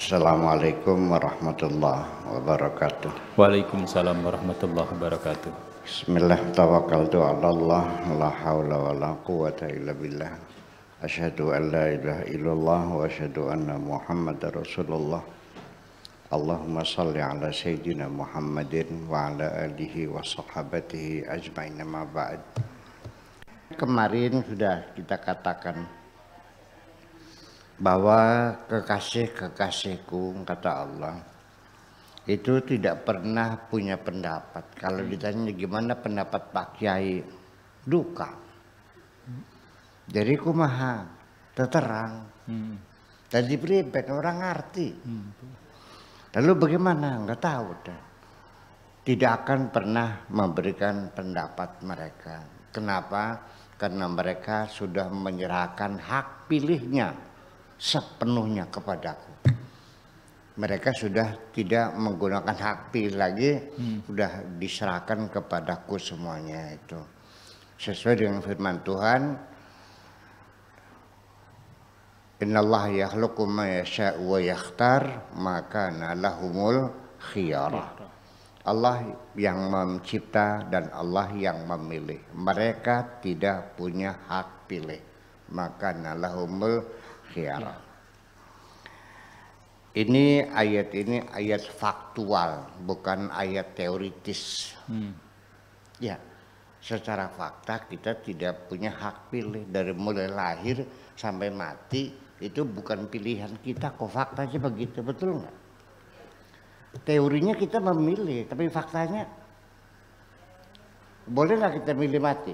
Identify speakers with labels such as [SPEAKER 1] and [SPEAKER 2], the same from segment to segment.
[SPEAKER 1] Assalamualaikum warahmatullahi wabarakatuh.
[SPEAKER 2] Waalaikumsalam warahmatullahi wabarakatuh.
[SPEAKER 1] Bismillah tawakkaltu ala Allah, la haula wa la quwata illa billah. Asyhadu an la ilaha illallah wa asyhadu anna Muhammadar Rasulullah. Allahumma salli ala sayyidina Muhammadin wa ala alihi wa sahabatihi ajma'in, ma ba'd. Kemarin sudah kita katakan bahwa kekasih-kekasihku, kata Allah, itu tidak pernah punya pendapat. Kalau ditanya gimana pendapat Pak Kiai, duka. Jadi kumaha, terterang. Tadi pribet orang ngerti. Lalu bagaimana? Enggak tahu dah. Tidak akan pernah memberikan pendapat mereka. Kenapa? Karena mereka sudah menyerahkan hak pilihnya sepenuhnya kepadaku. Mereka sudah tidak menggunakan hak pilih lagi, sudah diserahkan kepadaku semuanya itu. Sesuai dengan firman Tuhan, innallaha yakhluqu ma yasha'u wa yakhtar, maka lahumul khiyarah. Allah yang mencipta dan Allah yang memilih. Mereka tidak punya hak pilih, maka lahumul khiyarah. Ini ayat faktual, bukan ayat teoritis. Ya, secara fakta kita tidak punya hak pilih dari mulai lahir sampai mati, itu bukan pilihan kita kok, faktanya begitu, betul nggak? Teorinya kita memilih, tapi faktanya boleh nggak kita milih mati?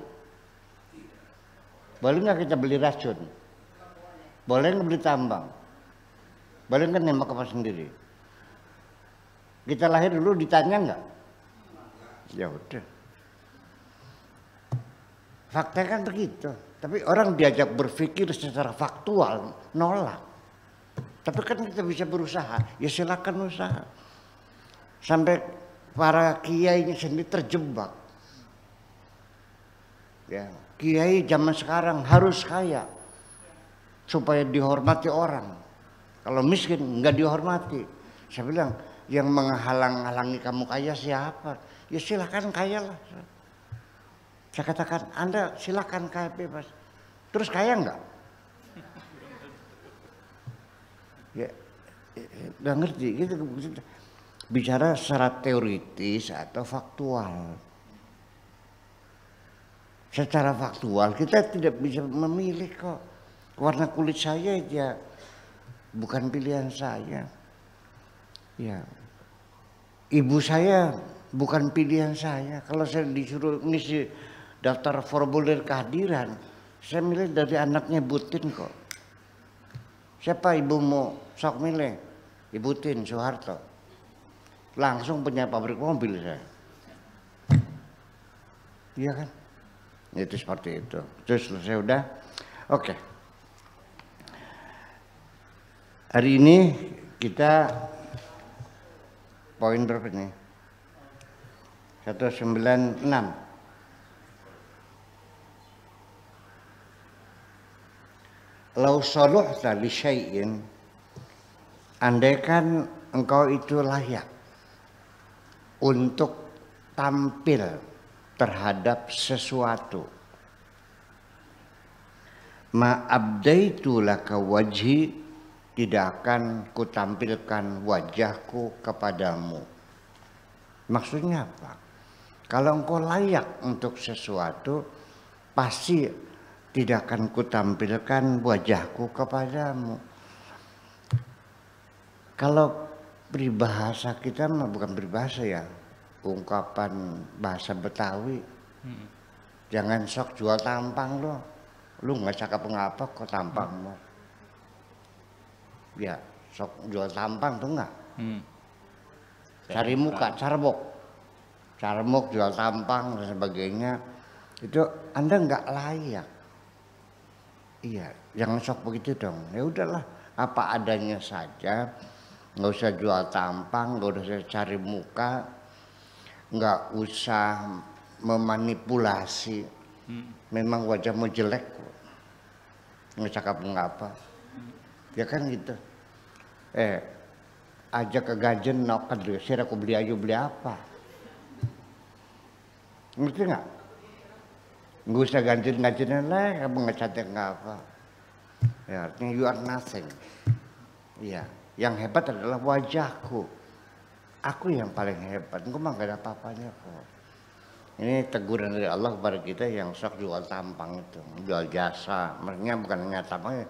[SPEAKER 1] Boleh nggak kita beli racun? Boleh nggak beli tambang? Boleh nggak nembak apa sendiri? Kita lahir dulu ditanya nggak? Ya udah. Fakta kan begitu. Tapi orang diajak berpikir secara faktual, nolak. Tapi kan kita bisa berusaha, ya silakan usaha. Sampai para kiai sendiri terjebak. Ya, kiai zaman sekarang harus kaya supaya dihormati orang. Kalau miskin nggak dihormati. Saya bilang, yang menghalang-halangi kamu kaya siapa? Ya silakan kaya lah. Saya katakan, Anda silakan kaya bebas. Terus kaya nggak? Ya, nggak ngerti gitu. Bicara secara teoritis atau faktual. Secara faktual kita tidak bisa memilih kok. Warna kulit saya ya bukan pilihan saya. Ya. Ibu saya bukan pilihan saya. Kalau saya disuruh ngisi daftar formulir kehadiran, saya milih dari anaknya Butin kok. Siapa ibumu? Sok milih. Ibu Tin Soeharto. Langsung punya pabrik mobil saya. Iya kan? Itu seperti itu. Terus selesai udah. Oke. Hari ini kita poin berapa nih? 196. Lau saluhta li syai'in, andaikan engkau itu layak untuk tampil terhadap sesuatu, ma'abdaitu laka wajhi, tidak akan kutampilkan wajahku kepadamu. Maksudnya apa? Kalau engkau layak untuk sesuatu, pasti tidak akan kutampilkan wajahku kepadamu. Kalau peribahasa kita mah bukan peribahasa ya, ungkapan bahasa Betawi. Jangan sok jual tampang lo, lu nggak cakap ngapa kok tampangmu. Ya sok jual tampang tuh nggak. Cari muka, carmuk jual tampang dan sebagainya, itu Anda nggak layak. Iya, jangan sok begitu dong. Ya udahlah, apa adanya saja. Nggak usah jual tampang, nggak usah cari muka, nggak usah memanipulasi. Memang wajahmu jelek kok, nggak cakap ngapa, ya kan gitu. aja ke gajen nok kedresir aku beli aja beli apa. Ngerti nggak? Nggak usah ganti-gantian lah, kamu ngecatek nggak apa. Ya, artinya you are nothing. Iya, yang hebat adalah wajahku. Aku yang paling hebat, engkau mah gak ada apa-apanya kok. Ini teguran dari Allah kepada kita yang sok jual tampang itu, jual jasa. Maksudnya bukan hanya tampang,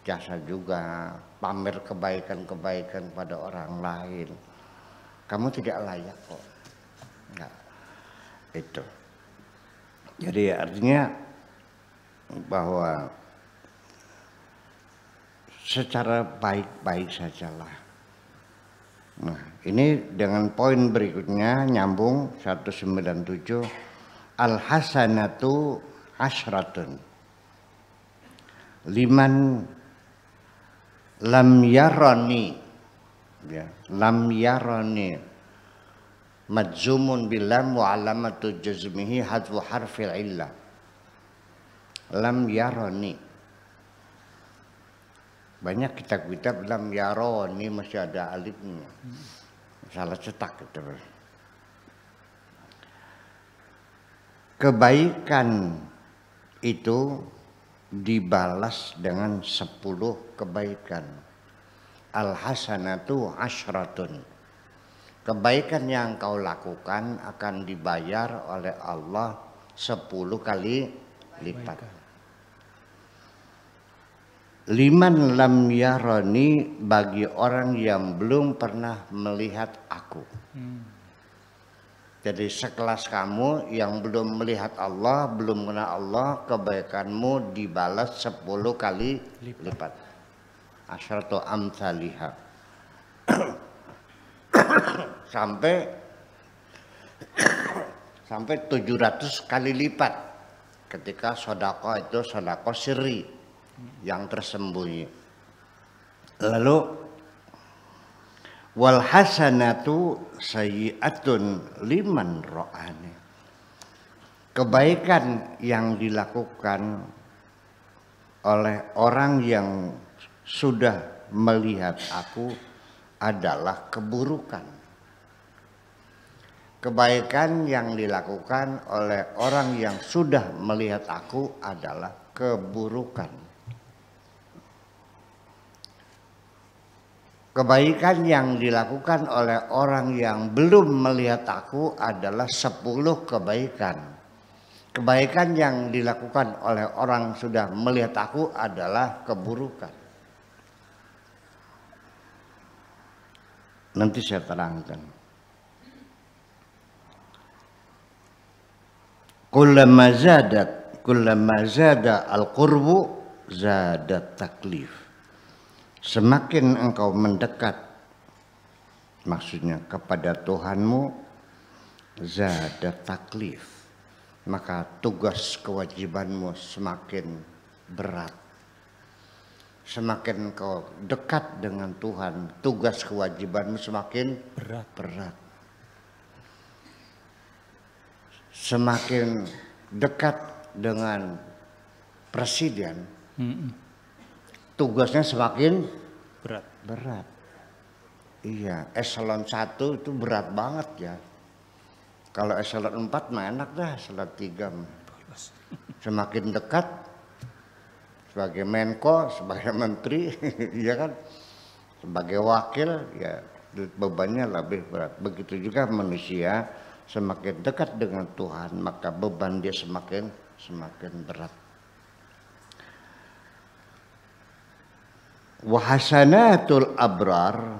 [SPEAKER 1] jasa juga, pamer kebaikan-kebaikan pada orang lain. Kamu tidak layak kok. Nah, itu. Jadi artinya bahwa secara baik-baik sajalah. Nah, ini dengan poin berikutnya nyambung 197 al-hasanatu asyratun liman lam yarani, ya, lam yarani majzumun bilam wa alamatu jazmihi hadfu harfil illah. Lam yarani, banyak kitab-kitab lam yaroni masih ada alifnya, salah cetak gitu. Kebaikan itu dibalas dengan 10 kebaikan. Al-hasanatu asyratun. Kebaikan yang kau lakukan akan dibayar oleh Allah 10 kali lipat. Liman lam yarani, bagi orang yang belum pernah melihat aku. Jadi sekelas kamu yang belum melihat Allah, belum kenal Allah, kebaikanmu dibalas 10 kali lipat. Asyaratu amsalihha. sampai 700 kali lipat ketika sedekah itu sedekah sirri yang tersembunyi. Lalu wal hasanatu sayyi'atun liman ra'ani. Kebaikan yang dilakukan oleh orang yang sudah melihat aku adalah keburukan. Kebaikan yang dilakukan oleh orang yang sudah melihat aku adalah keburukan. Kebaikan yang dilakukan oleh orang yang belum melihat aku adalah 10 kebaikan. Kebaikan yang dilakukan oleh orang sudah melihat aku adalah keburukan. Nanti saya terangkan. Kullama zada al-qurbu zadat taklif. Semakin engkau mendekat, maksudnya kepada Tuhanmu, zadat taklif, maka tugas kewajibanmu semakin berat. Semakin kau dekat dengan Tuhan, tugas kewajibanmu semakin berat. Semakin dekat dengan presiden, tugasnya semakin berat. Iya, eselon 1 itu berat banget ya. Kalau eselon 4 mah enak dah, eselon 3 semakin dekat sebagai Menko, sebagai menteri, ya kan, sebagai wakil, ya bebannya lebih berat. Begitu juga manusia semakin dekat dengan Tuhan, maka beban dia semakin berat. Wahasanatul abrar,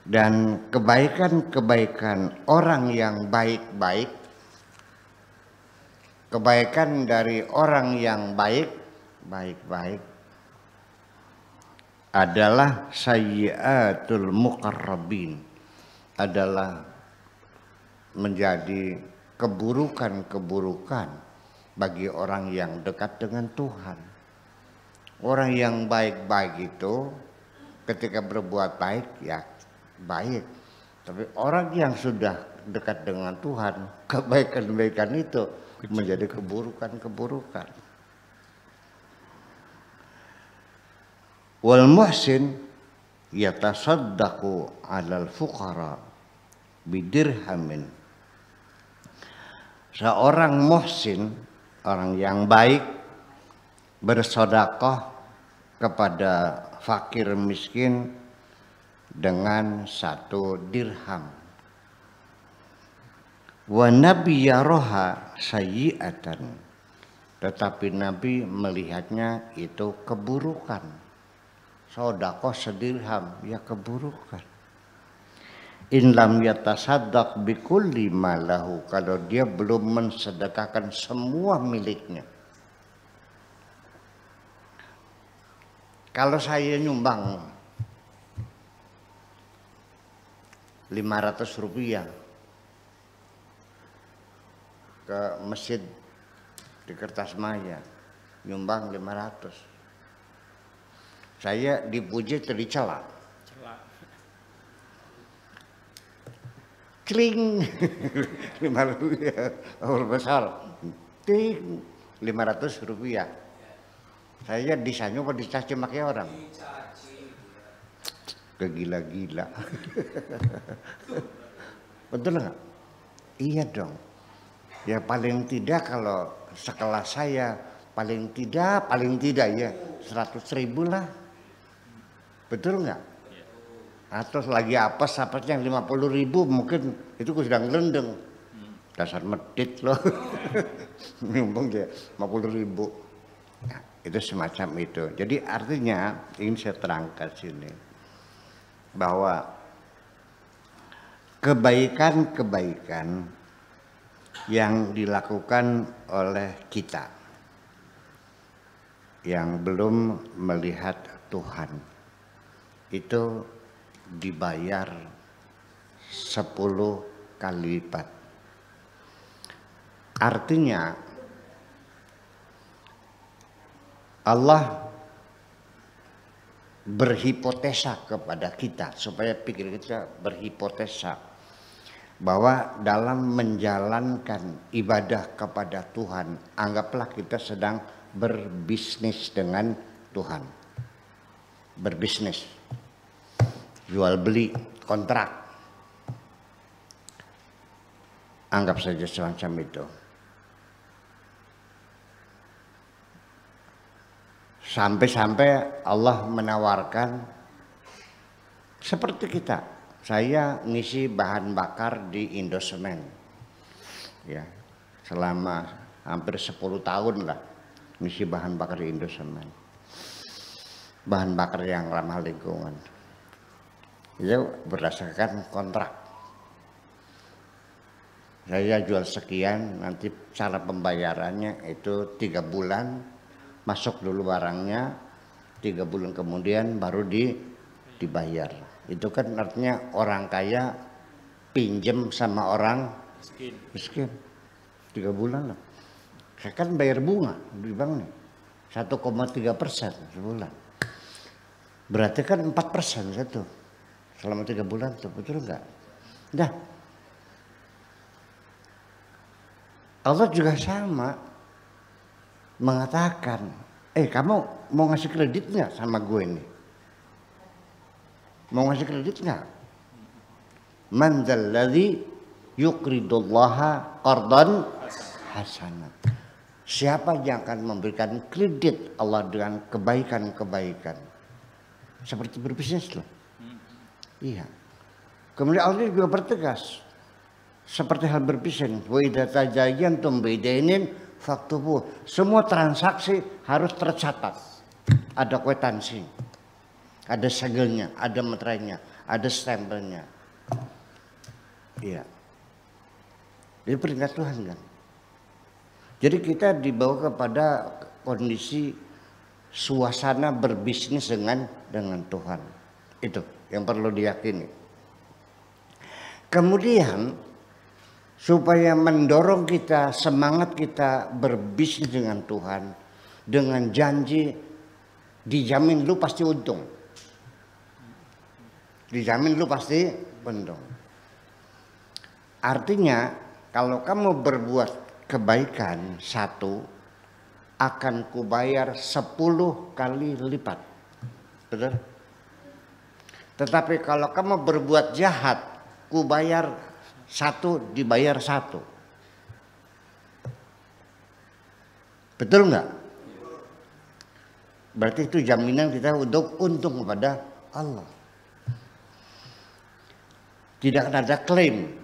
[SPEAKER 1] dan kebaikan-kebaikan orang yang baik-baik, kebaikan dari orang yang baik-baik adalah sayyiatul muqarrabin, adalah menjadi keburukan-keburukan bagi orang yang dekat dengan Tuhan. Orang yang baik-baik itu ketika berbuat baik ya baik. Tapi orang yang sudah dekat dengan Tuhan, kebaikan-kebaikan itu menjadi keburukan-keburukan. Wal muhsin yatasaddaqu 'alal fuqara bidirhamin. Seorang muhsin, orang yang baik, bersedekah kepada fakir miskin dengan 1 dirham. Wa nabi yaroha sayyi'atan, tetapi Nabi melihatnya itu keburukan. Sedekah sedirham, ya keburukan. In lam yatasaddaq bikulli malahu, kalau dia belum mensedekahkan semua miliknya. Kalau saya nyumbang 500 rupiah ke masjid di Kertasmaya, nyumbang 500, saya dipuji atau dicela? Kling 500 rupiah, besar, ting 500 rupiah. Saya disanyu apa dicaci maki orang? Kegila-gila. Betul nggak? Iya dong. Ya paling tidak kalau sekelas saya paling tidak ya 100.000 lah. Betul nggak? Atau lagi apes yang 50.000 mungkin itu sudah ngelendeng. Dasar medit loh. Nyumbang ya 50.000. Nah, itu semacam itu. Jadi artinya ingin saya terangkan sini bahwa kebaikan-kebaikan yang dilakukan oleh kita yang belum melihat Tuhan itu dibayar 10 kali lipat. Artinya Allah berhipotesa kepada kita, supaya pikir kita berhipotesa bahwa dalam menjalankan ibadah kepada Tuhan, anggaplah kita sedang berbisnis dengan Tuhan. Berbisnis, jual beli, kontrak, anggap saja semacam itu. Sampai-sampai Allah menawarkan seperti kita. Saya ngisi bahan bakar di Indosemen, ya, selama hampir 10 tahun lah ngisi bahan bakar di Indosemen. Bahan bakar yang ramah lingkungan. Itu berdasarkan kontrak. Saya jual sekian, nanti cara pembayarannya itu 3 bulan. Masuk dulu barangnya, 3 bulan kemudian baru dibayar. Itu kan artinya orang kaya pinjem sama orang miskin 3 bulan lah. Saya kan bayar bunga di bank nih 1,3% sebulan. Berarti kan 4% satu selama 3 bulan tuh, betul nggak? Nah, Allah juga sama mengatakan, kamu mau ngasih kredit nggak sama gue ini? Mau ngasih kredit nggak? Man dzalladzi yuqridullaha qardan hasanah. Siapa yang akan memberikan kredit Allah dengan kebaikan-kebaikan? Seperti berbisnis loh. Iya. Kemudian Allah juga bertegas seperti hal berbisnis. Wa idza tajayantum bidainin faktubuh. Semua transaksi harus tercatat. Ada kwitansi, ada segelnya, ada meterainya, ada stempelnya. Iya. Ini perintah Tuhan kan. Jadi kita dibawa kepada kondisi suasana berbisnis dengan Tuhan. Itu yang perlu diyakini. Kemudian supaya mendorong kita, semangat kita berbisnis dengan Tuhan, dengan janji dijamin lu pasti untung. Dijamin lu pasti untung. Artinya kalau kamu berbuat kebaikan 1, akan kubayar 10 kali lipat. Betul? Tetapi kalau kamu berbuat jahat, ku bayar 1 dibayar 1. Betul nggak? Berarti itu jaminan kita untuk untung kepada Allah. Tidak akan ada klaim.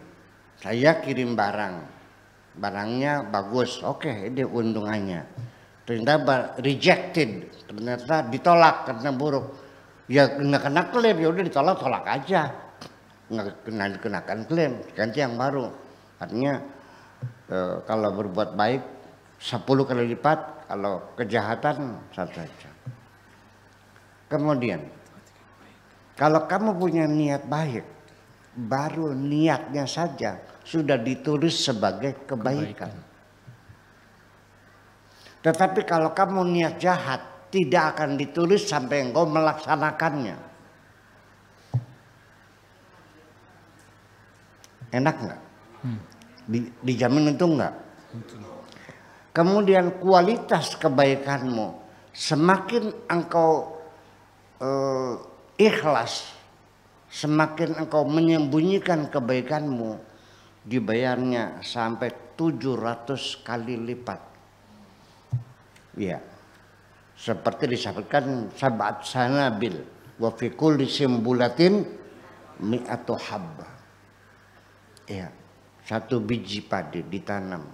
[SPEAKER 1] Saya kirim barangnya bagus, oke, ini untungannya. Ternyata rejected, ternyata ditolak karena buruk. Ya nggak kena klaim, ya udah ditolak aja, nggak kenakan klaim, ganti yang baru. Artinya kalau berbuat baik 10 kali lipat, kalau kejahatan 1 aja. Kemudian kalau kamu punya niat baik, baru niatnya saja sudah ditulis sebagai kebaikan. Tetapi kalau kamu niat jahat, tidak akan ditulis sampai engkau melaksanakannya. Enak nggak? Dijamin untung nggak? Kemudian kualitas kebaikanmu, semakin engkau ikhlas, semakin engkau menyembunyikan kebaikanmu, dibayarnya sampai 700 kali lipat. Ya, seperti disebutkan sab'at sanabil wa fi kulli simbulatin mi'atu habba. Ya, 1 biji padi ditanam.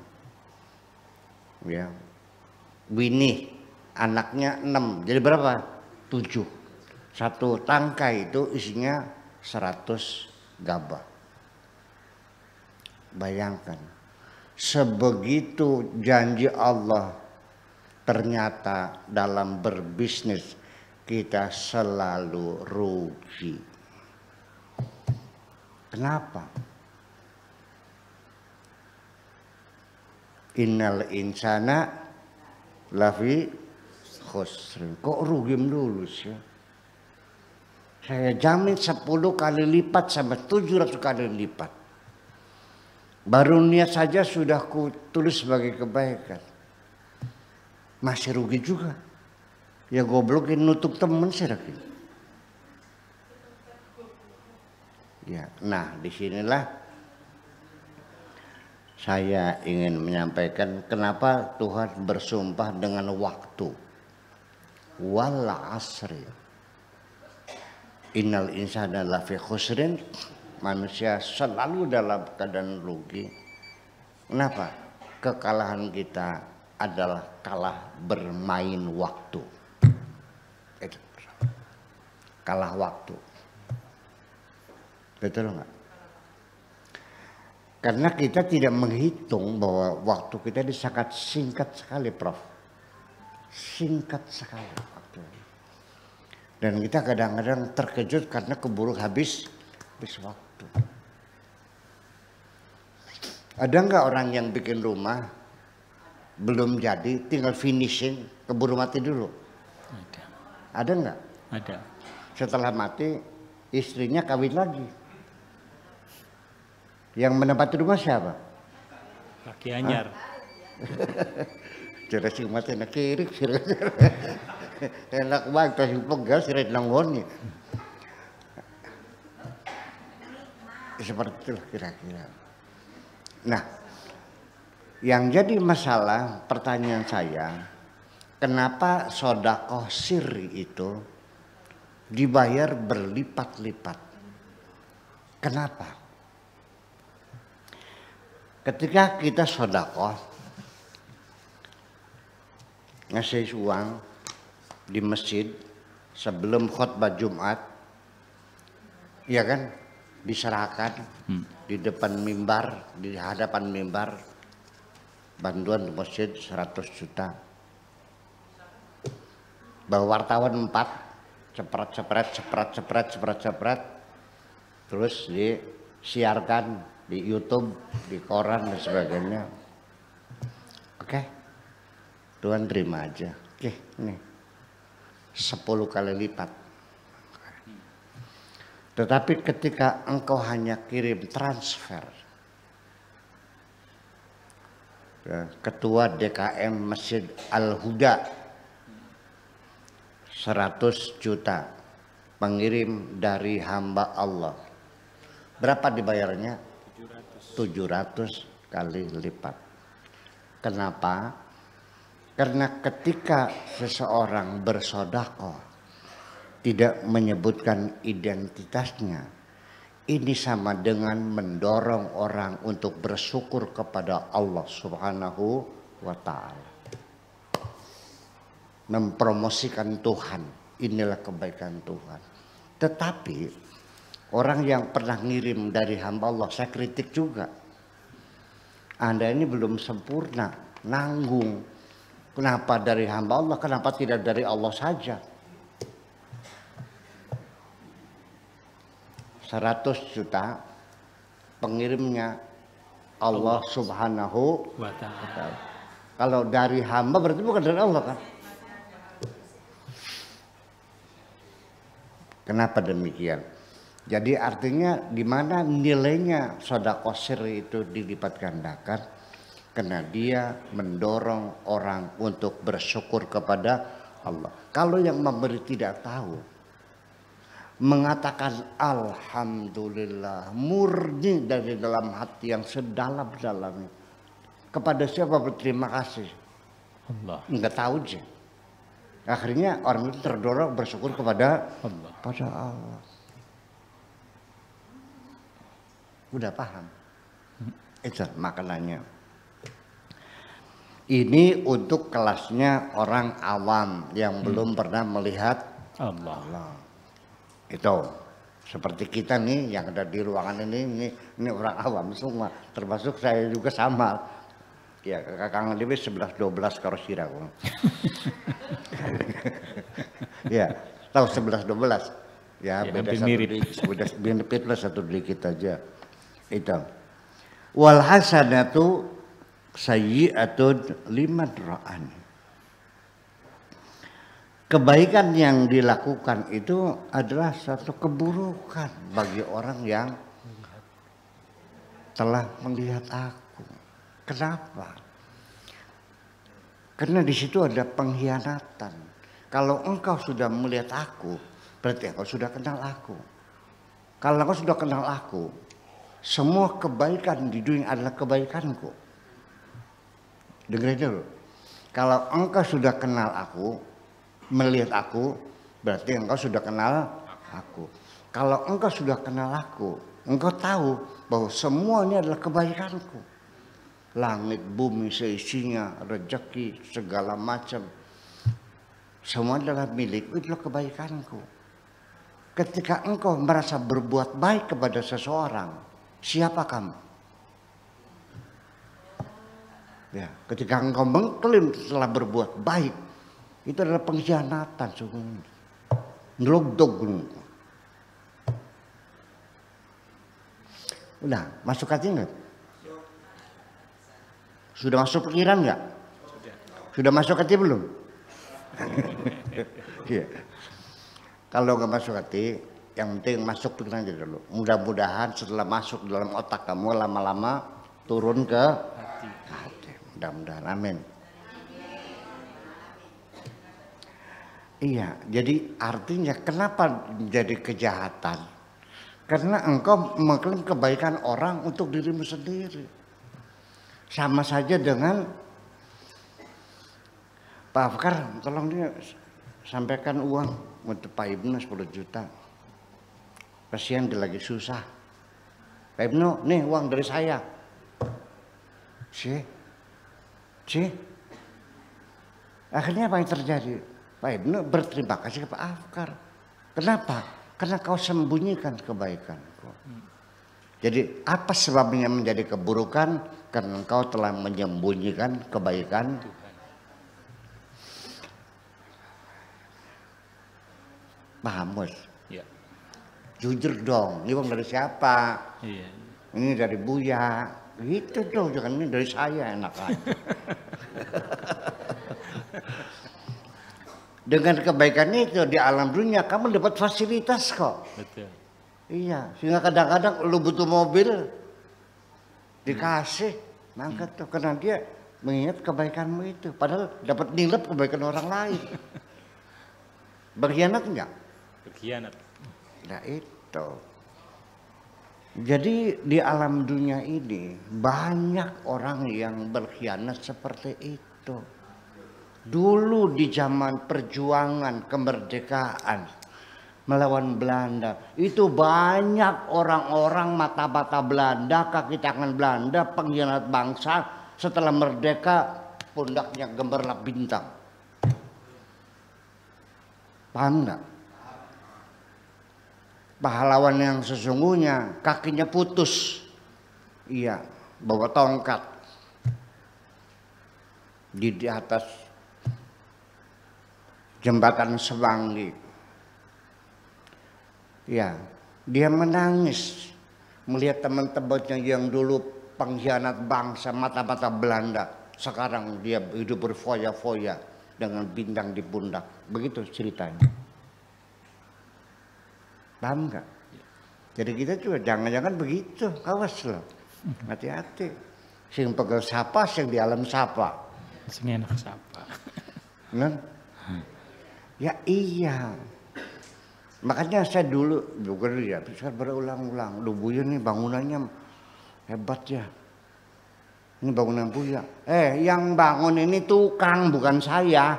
[SPEAKER 1] Ya, winih anaknya 6, jadi berapa? 7. 1 tangkai itu isinya 100 gabah. Bayangkan, sebegitu janji Allah, ternyata dalam berbisnis kita selalu rugi. Kenapa? Innal insana lafi khusrin. Kok rugi dulu sih? Saya jamin 10 kali lipat sampai 700 kali lipat. Baru niat saja sudah ku tulis sebagai kebaikan. Masih rugi juga. Ya goblokin nutup temen sih lagi. Ya, nah disinilah saya ingin menyampaikan kenapa Tuhan bersumpah dengan waktu. Wal asri. Innal insana lafi khusrin. Manusia selalu dalam keadaan rugi. Kenapa? Kekalahan kita adalah kalah bermain waktu. Kalah waktu. Betul nggak? Karena kita tidak menghitung bahwa waktu kita ini sangat singkat sekali, Prof. Singkat sekali waktu. Dan kita kadang-kadang terkejut karena keburu habis waktu. Ada nggak orang yang bikin rumah belum jadi, tinggal finishing, keburu mati dulu? Ada nggak?
[SPEAKER 2] Ada.
[SPEAKER 1] Setelah mati, istrinya kawin lagi. Yang menempati rumah siapa?
[SPEAKER 2] Laki anyar.
[SPEAKER 1] Jadi sing mati nak kiri, enak banget kasih pegal siret langgoni. Seperti itulah kira-kira. Nah, yang jadi masalah pertanyaan saya, kenapa sedekah sirri itu dibayar berlipat-lipat? Kenapa? Ketika kita sedekah, ngasih uang di masjid sebelum khutbah Jumat, ya kan? Diserahkan di depan mimbar, di hadapan mimbar, bantuan masjid 100 juta. Bawa wartawan 4, cepret, terus disiarkan di YouTube, di koran dan sebagainya. Oke, Tuhan terima aja. Oke, nih 10 kali lipat. Tetapi ketika engkau hanya kirim transfer, Ketua DKM Masjid Al-Huda 100 juta, pengirim dari hamba Allah. Berapa dibayarnya? 700 kali lipat. Kenapa? Karena ketika seseorang bersedekah tidak menyebutkan identitasnya, ini sama dengan mendorong orang untuk bersyukur kepada Allah Subhanahu wa Ta'ala. Mempromosikan Tuhan, inilah kebaikan Tuhan. Tetapi orang yang pernah ngirim dari hamba Allah, saya kritik juga. Anda ini belum sempurna, nanggung. Kenapa dari hamba Allah, kenapa tidak dari Allah saja? 100 juta pengirimnya Allah Subhanahu wa Ta'ala. Kalau dari hamba berarti bukan dari Allah kan? Kenapa demikian? Jadi artinya di mana nilainya sedekah sirri itu dilipat gandakan? Karena dia mendorong orang untuk bersyukur kepada Allah. Kalau yang memberi tidak tahu, mengatakan alhamdulillah murni dari dalam hati yang sedalam-dalamnya, kepada siapa berterima kasih?
[SPEAKER 2] Allah.
[SPEAKER 1] Enggak tahu aja. Akhirnya orang itu terdorong bersyukur kepada
[SPEAKER 2] Allah.
[SPEAKER 1] pada Allah. Udah paham? Itu makanannya. Ini untuk kelasnya orang awam yang belum pernah melihat Allah. Itu seperti kita nih yang ada di ruangan ini orang awam semua, termasuk saya juga sama. Ya kakak lebih 11-12 karo siraku. Ya tahu 11-12 ya, beda satu mirip lah satu dikit aja. Itu wal hasanatu sayyi'atun liman ra'an. Kebaikan yang dilakukan itu adalah satu keburukan bagi orang yang telah melihat aku. Kenapa? Karena di situ ada pengkhianatan. Kalau engkau sudah melihat aku, berarti engkau sudah kenal aku. Kalau engkau sudah kenal aku, semua kebaikan di dunia adalah kebaikanku. Dengerin dulu. Kalau engkau sudah kenal aku, melihat aku, berarti engkau sudah kenal aku. Kalau engkau sudah kenal aku, engkau tahu bahwa semua ini adalah kebaikanku. Langit, bumi, seisinya, rezeki, segala macam. Semua adalah milikku, itulah kebaikanku. Ketika engkau merasa berbuat baik kepada seseorang, siapa kamu? Ya, ketika engkau mengklaim setelah berbuat baik, itu adalah pengkhianatan sungguh. Ngelogdog. Udah, masuk hati enggak? Sudah masuk pikiran enggak? Sudah masuk hati belum? Iya. Kalau enggak masuk hati, yang penting masuk pikiran aja dulu. Mudah-mudahan setelah masuk dalam otak kamu lama-lama turun ke hati. Mudah-mudahan, amin. Iya, jadi artinya kenapa menjadi kejahatan? Karena engkau mengklaim kebaikan orang untuk dirimu sendiri. Sama saja dengan Pak Afkar, tolong dia sampaikan uang untuk Pak Ibnu 10 juta. Kasihan dia lagi susah. Pak Ibnu, nih uang dari saya. Akhirnya apa yang terjadi? Pak Ibnu berterima kasih kepada Pak Afkar. Kenapa? Karena kau sembunyikan kebaikanku. Jadi apa sebabnya menjadi keburukan? Karena engkau telah menyembunyikan kebaikan Tuhan. Paham, Bos? Ya. Jujur dong, ini uang dari siapa? Iya. Ini dari Buya. Gitu dong, jangan ini dari saya, enak aja. Dengan kebaikan itu di alam dunia kamu dapat fasilitas kok. Betul. Iya, sehingga kadang-kadang lu butuh mobil dikasih, mangkat tuh karena dia mengingat kebaikanmu itu. Padahal dapat nilep kebaikan orang lain. Berkhianat enggak?
[SPEAKER 2] Berkhianat.
[SPEAKER 1] Nah itu. Jadi di alam dunia ini banyak orang yang berkhianat seperti itu. Dulu di zaman perjuangan kemerdekaan melawan Belanda, itu banyak orang-orang mata-mata Belanda, kaki tangan Belanda, pengkhianat bangsa. Setelah merdeka pundaknya gemerlap bintang. Paham nggak? Pahlawan yang sesungguhnya kakinya putus, iya, bawa tongkat di atas jembatan Semanggi. Ya, dia menangis melihat teman-temannya yang dulu pengkhianat bangsa, mata-mata Belanda, sekarang dia hidup berfoya-foya dengan bintang di pundak. Begitu ceritanya. Paham nggak? Jadi kita juga jangan-jangan begitu, awas loh, hati-hati. Sing pegel sapa, sing di alam sapa.
[SPEAKER 2] Sing enak sapa.
[SPEAKER 1] Nah, ya iya. Makanya saya dulu juga ya, bisa berulang-ulang. Lu Buya nih bangunannya hebat ya. Ini bangunan Buya. Yang bangun ini tukang, bukan saya.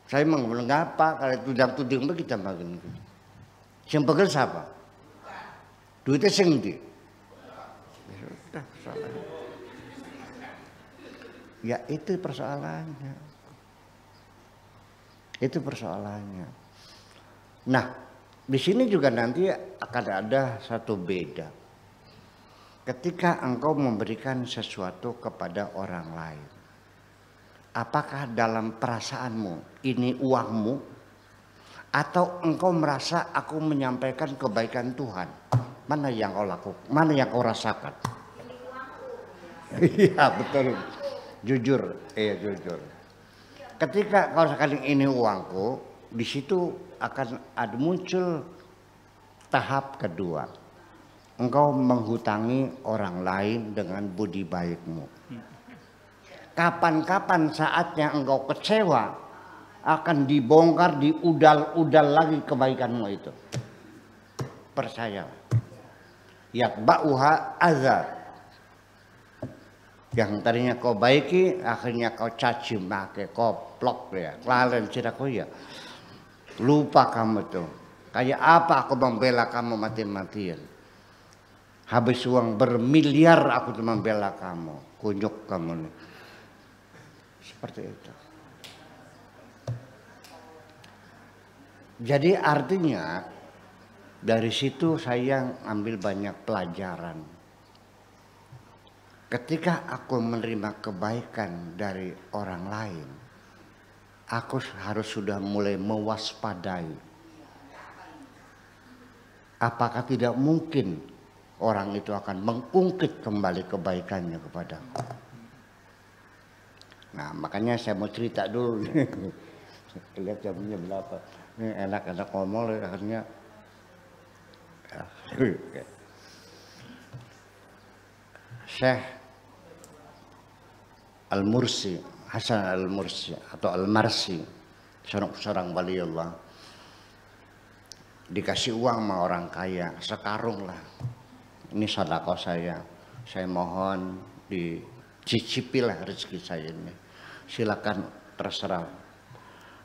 [SPEAKER 1] Saya emang bilang apa? Kalau tudang-tuding begitu makin. Sing pegel siapa? Duitnya sing ndi? Ya itu persoalannya. Itu persoalannya. Nah, di sini juga nanti akan ada satu beda. Ketika engkau memberikan sesuatu kepada orang lain, apakah dalam perasaanmu ini uangmu? Atau engkau merasa aku menyampaikan kebaikan Tuhan? Mana yang kau lakukan? Mana yang kau rasakan? Iya betul. Jujur, jujur. Ketika kau rasakan ini uangku, di situ akan ada muncul tahap kedua. Engkau menghutangi orang lain dengan budi baikmu. Kapan-kapan saatnya engkau kecewa, akan dibongkar, diudal-udal lagi kebaikanmu itu. Percaya. Yatba'uha azab. Yang tadinya kau baiki, akhirnya kau caci maki, kau plok ya, lalen ciraku ya. Lupa kamu tuh. Kayak apa aku membela kamu mati-matian. Habis uang bermiliar aku tuh membela kamu. Kunyuk kamu nih. Seperti itu. Jadi artinya dari situ saya ambil banyak pelajaran. Ketika aku menerima kebaikan dari orang lain, aku harus sudah mulai mewaspadai. Apakah tidak mungkin orang itu akan mengungkit kembali kebaikannya kepadaku? Nah makanya saya mau cerita dulu. Lihat jamnya berapa. Ini enak-enak ngomong akhirnya Syekh Al-Mursi, Hasan Al-Mursi atau Al-Marsi, seorang waliullah, dikasih uang sama orang kaya sekarung lah. Ini sedekah saya mohon dicicipilah rezeki saya ini. Silakan terserah.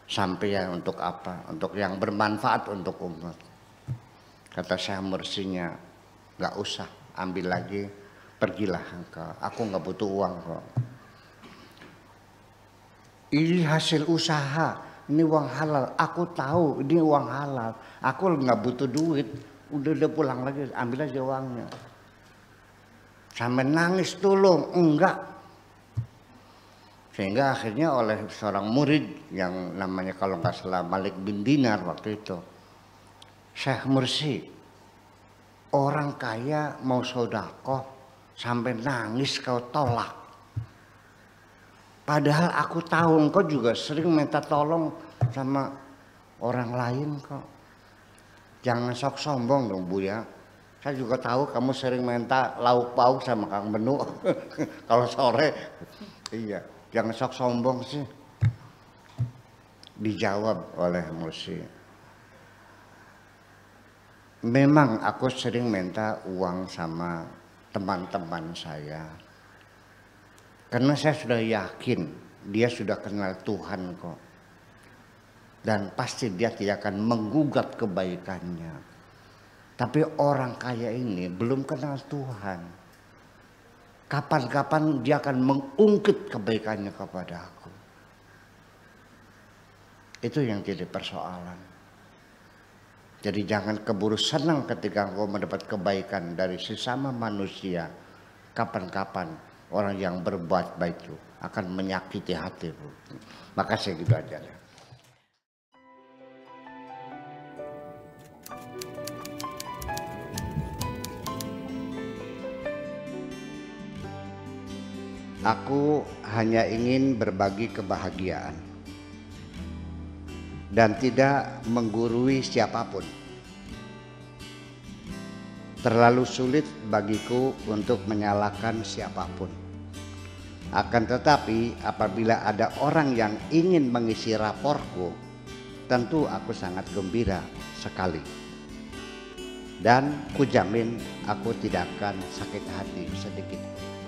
[SPEAKER 1] Sampai ya untuk apa? Untuk yang bermanfaat untuk umat. Kata Syekh Mursinya, nggak usah, ambil lagi, pergilah engkau. Aku nggak butuh uang kok. Ini hasil usaha, ini uang halal. Aku tahu ini uang halal. Aku nggak butuh duit. Udah pulang lagi, ambil aja uangnya. Sampai nangis tolong, enggak. Sehingga akhirnya oleh seorang murid yang namanya kalau nggak salah Malik bin Dinar waktu itu, Syekh Mursi, orang kaya mau sedekah sampai nangis kau tolak. Padahal aku tahu engkau juga sering minta tolong sama orang lain kok. Jangan sok sombong dong Buya. Saya juga tahu kamu sering minta lauk pauk sama Kang Benu kalau sore. Iya. Jangan sok sombong sih. Dijawab oleh Mursi. Memang aku sering minta uang sama teman-teman saya. Karena saya sudah yakin dia sudah kenal Tuhan kok. Dan pasti dia tidak akan menggugat kebaikannya. Tapi orang kaya ini belum kenal Tuhan. Kapan-kapan dia akan mengungkit kebaikannya kepada aku. Itu yang jadi persoalan. Jadi jangan keburu senang ketika engkau mendapat kebaikan dari sesama manusia. Kapan-kapan orang yang berbuat baik itu akan menyakiti hatimu. Makasih gitu aja. Aku hanya ingin berbagi kebahagiaan dan tidak menggurui siapapun. Terlalu sulit bagiku untuk menyalahkan siapapun. Akan tetapi apabila ada orang yang ingin mengisi raporku, tentu aku sangat gembira sekali. Dan kujamin aku tidak akan sakit hati sedikit.